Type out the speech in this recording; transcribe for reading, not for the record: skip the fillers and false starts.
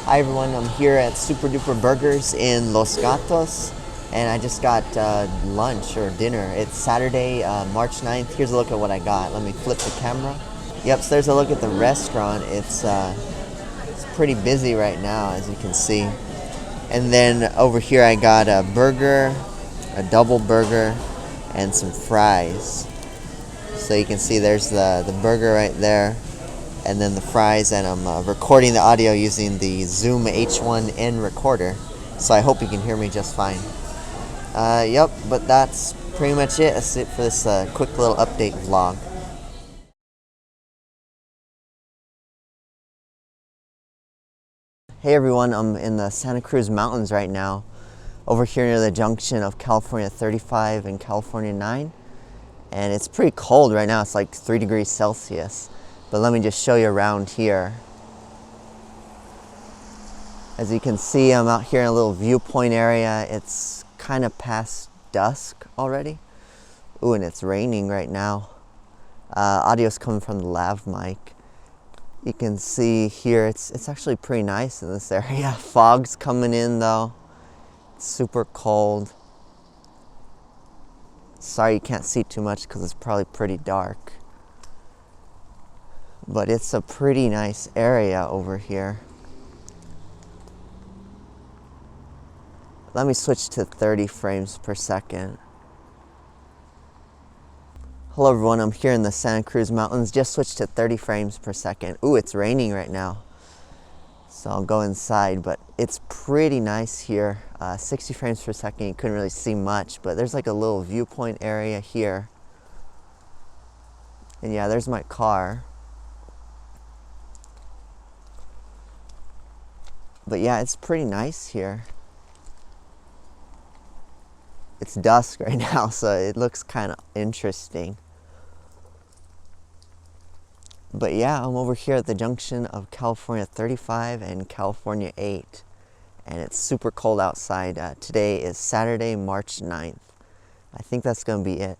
Hi everyone, I'm here at Super Duper Burgers in Los Gatos, and I just got lunch or dinner. It's Saturday, March 9th. Here's a look at what I got. Let me flip the camera. Yep, so there's a look at the restaurant. It's pretty busy right now, as you can see. And then over here I got a burger, a double burger, and some fries. So you can see there's the burger right there, and then the fries, and I'm recording the audio using the Zoom H1n recorder, so I hope you can hear me just fine. Yep, but that's pretty much it. That's it for this quick little update vlog. Hey everyone, I'm in the Santa Cruz Mountains right now, over here near the junction of California 35 and California 9, and it's pretty cold right now. It's like 3 degrees Celsius. But let me just show you around here. As you can see, I'm out here in a little viewpoint area. It's kind of past dusk already. Ooh, and it's raining right now. Audio's coming from the lav mic. You can see here, it's actually pretty nice in this area. Fog's coming in though. It's super cold. Sorry you can't see too much because it's probably pretty dark. But it's a pretty nice area over here. Let me switch to 30 frames per second. Hello everyone, I'm here in the Santa Cruz Mountains. Just switched to 30 frames per second. Ooh, it's raining right now. So I'll go inside, but it's pretty nice here. 60 frames per second, you couldn't really see much, but there's like a little viewpoint area here. And yeah, there's my car. But yeah, it's pretty nice here. It's dusk right now, so it looks kind of interesting. But yeah, I'm over here at the junction of California 35 and California 8. And it's super cold outside. Today is Saturday, March 9th. I think that's going to be it.